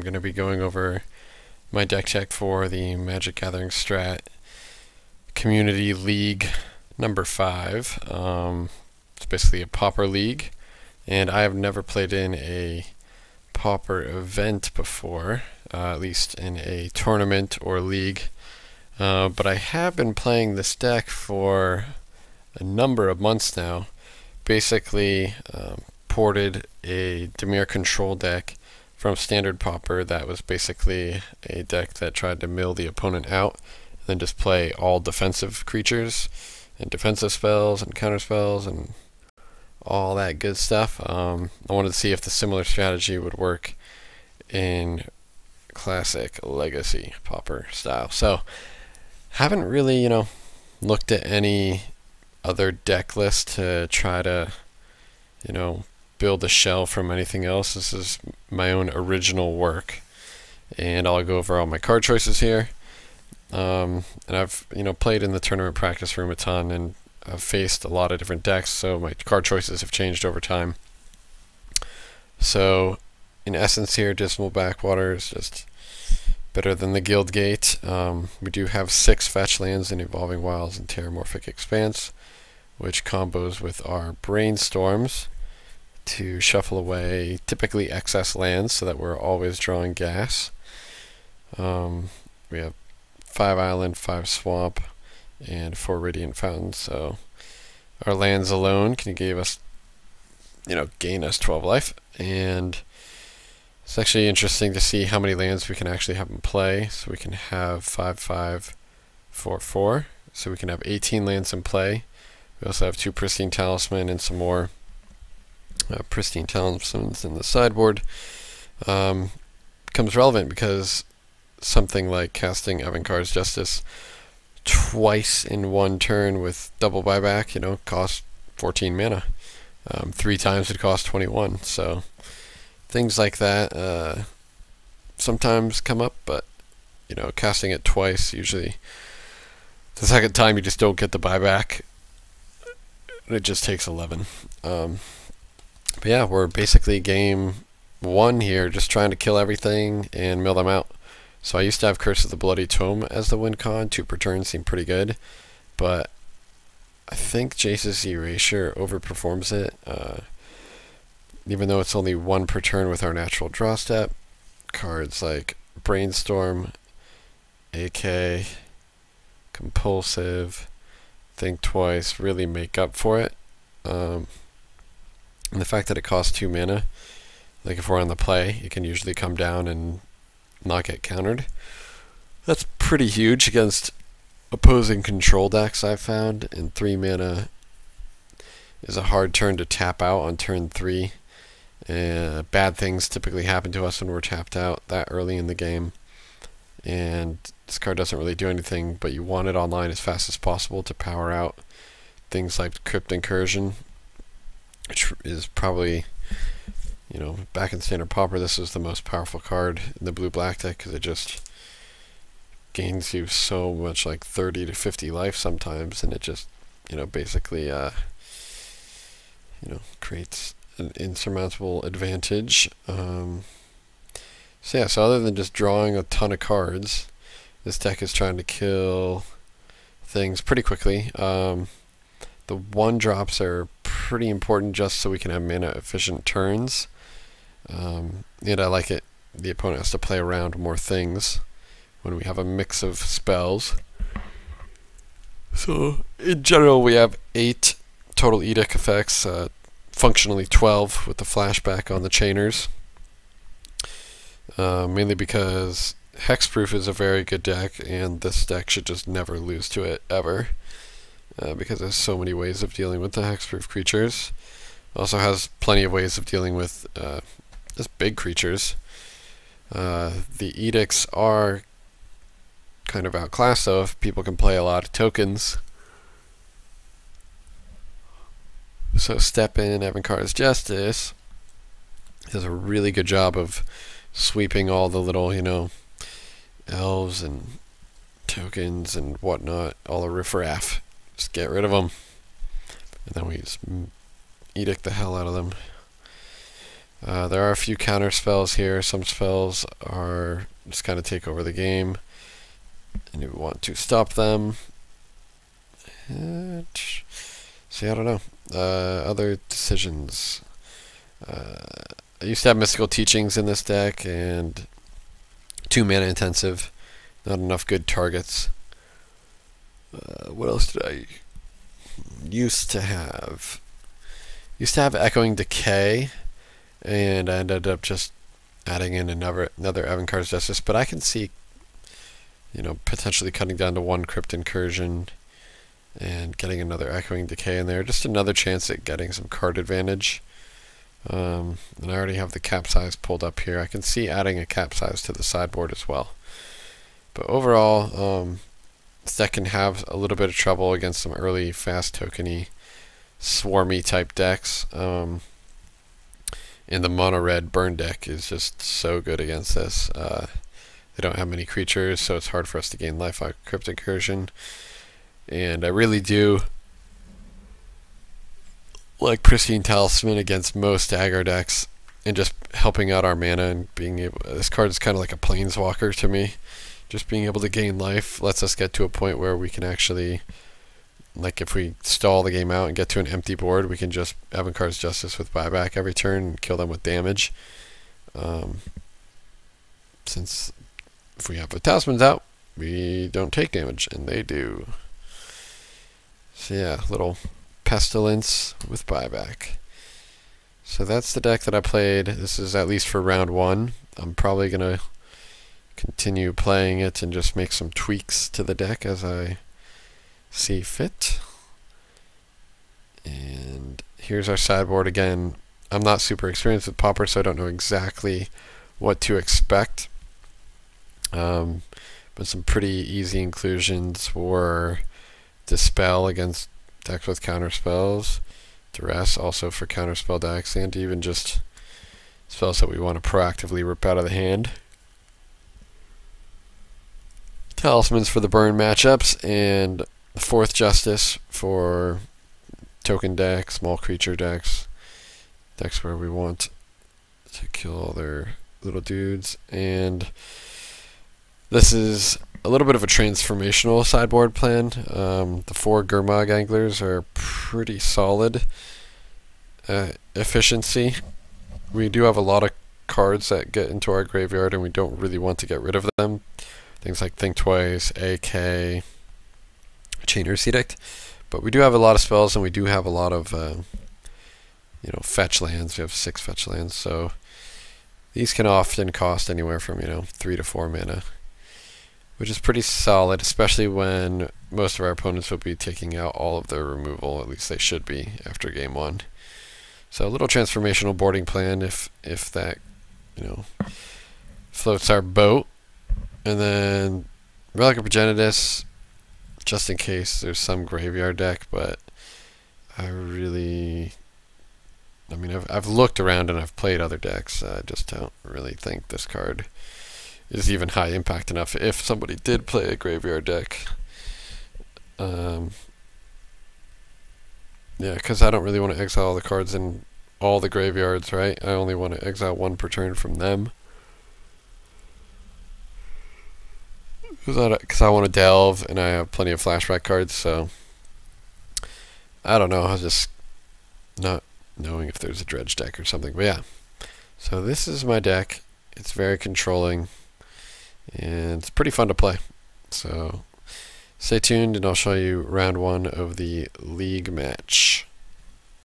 going to be going over my deck check for the Magic Gathering Strat Community League number 5. It's basically a Pauper league, and I have never played in a Pauper event before, at least in a tournament or league. But I have been playing this deck for a number of months now. Basically, ported a Dimir control deck from standard Pauper that was basically a deck that tried to mill the opponent out and then just play all defensive creatures and defensive spells and counter spells and all that good stuff. I wanted to see if the similar strategy would work in classic legacy Pauper style. So haven't really, looked at any other deck list to try to, build a shell from anything else. This is my own original work, and I'll go over all my card choices here. And I've, played in the tournament practice room a ton, and I've faced a lot of different decks, so my card choices have changed over time. So, in essence here, Dismal Backwater is just better than the Guild Gate. We do have 6 fetch lands in Evolving Wilds and Terramorphic Expanse, which combos with our Brainstorms to shuffle away typically excess lands so that we're always drawing gas. We have 5 Island, 5 Swamp, and 4 Radiant Fountains, so our lands alone can give us, gain us 12 life, and it's actually interesting to see how many lands we can actually have in play. So we can have 5, 5, 4, 4, so we can have 18 lands in play. We also have 2 Pristine Talisman and some more Pristine Talismans in the sideboard. Becomes relevant because something like casting Avantgarde's Justice twice in one turn with double buyback, costs 14 mana. 3 times it costs 21. So things like that sometimes come up, but casting it twice, usually the second time you just don't get the buyback. It just takes 11. But yeah, we're basically game 1 here, just trying to kill everything and mill them out. So I used to have Curse of the Bloody Tome as the win con. 2 per turn seemed pretty good, but I think Jace's Erasure overperforms it. Even though it's only 1 per turn with our natural draw step, cards like Brainstorm, AK, Compulsive, Think Twice really make up for it. And the fact that it costs 2 mana, like if we're on the play, it can usually come down and not get countered. That's pretty huge against opposing control decks, I've found, and 3 mana is a hard turn to tap out on turn 3. Bad things typically happen to us when we're tapped out that early in the game, and this card doesn't really do anything, but you want it online as fast as possible to power out things like Crypt Incursion, which is probably, back in Standard Pauper, this is the most powerful card in the blue-black deck because it just gains you so much, like 30 to 50 life sometimes, and it just, basically, creates an insurmountable advantage. So yeah, so other than just drawing a ton of cards, this deck is trying to kill things pretty quickly. The 1-drops are pretty important just so we can have mana efficient turns. And I like it. The opponent has to play around more things when we have a mix of spells. So in general we have 8 total edict effects, functionally 12 with the flashback on the chainers. Mainly because Hexproof is a very good deck, and this deck should just never lose to it ever. Because there's so many ways of dealing with the hexproof creatures. Also has plenty of ways of dealing with just big creatures. The edicts are kind of outclassed though if people can play a lot of tokens. So Step In, Avantgarde's Justice does a really good job of sweeping all the little, elves and tokens and whatnot, all the riffraff. Just get rid of them. And then we just edict the hell out of them. There are a few counter spells here. Some spells are just kind of take over the game, and you want to stop them. See, I don't know. Other decisions. I used to have Mystical Teachings in this deck, and 2 mana intensive. Not enough good targets. What else did I used to have? Used to have Echoing Decay, and I ended up just adding in another Avant-Garde Justice. But I can see, potentially cutting down to 1 Crypt Incursion and getting another Echoing Decay in there. Just another chance at getting some card advantage. And I already have the Capsize pulled up here. I can see adding a Capsize to the sideboard as well. But overall, this deck can have a little bit of trouble against some early fast tokeny, swarmy type decks. And the mono red burn deck is just so good against this. They don't have many creatures, so it's hard for us to gain life out of Crypt Incursion. And I really do like Pristine Talisman against most aggro decks, and just helping out our mana and being able. This card is kind of like a planeswalker to me. Just being able to gain life lets us get to a point where we can actually, like if we stall the game out and get to an empty board, we can just Avant-Garde Justice with buyback every turn and kill them with damage. Since if we have the Talismans out, we don't take damage, and they do. So yeah, little Pestilence with buyback. So that's the deck that I played. This is at least for round 1. I'm probably going to continue playing it and just make some tweaks to the deck as I see fit. And here's our sideboard again. I'm not super experienced with Pauper, so I don't know exactly what to expect. But some pretty easy inclusions were Dispel against decks with counter spells, Duress also for counter spell decks, and even just spells that we want to proactively rip out of the hand. Talismans for the burn matchups, and the 4th Justice for token decks, small creature decks, decks where we want to kill all their little dudes. And this is a little bit of a transformational sideboard plan. The 4 Gurmag Anglers are pretty solid efficiency. We do have a lot of cards that get into our graveyard, and we don't really want to get rid of them. Things like Think Twice, AK, Chainer's Edict. But we do have a lot of spells, and we do have a lot of fetch lands. We have 6 fetch lands, so these can often cost anywhere from 3 to 4 mana, which is pretty solid, especially when most of our opponents will be taking out all of their removal. At least they should be after game 1. So a little transformational boarding plan if that floats our boat. And then Relic of Progenitus, just in case there's some graveyard deck, but I've looked around and I've played other decks. I just don't really think this card is even high impact enough if somebody did play a graveyard deck. Yeah, because I don't really want to exile all the cards in all the graveyards, right? I only want to exile 1 per turn from them. Because I want to delve, and I have plenty of flashback cards, so I don't know. I was just not knowing if there's a dredge deck or something. But yeah, so this is my deck. It's very controlling, and it's pretty fun to play. So stay tuned, and I'll show you round 1 of the league match.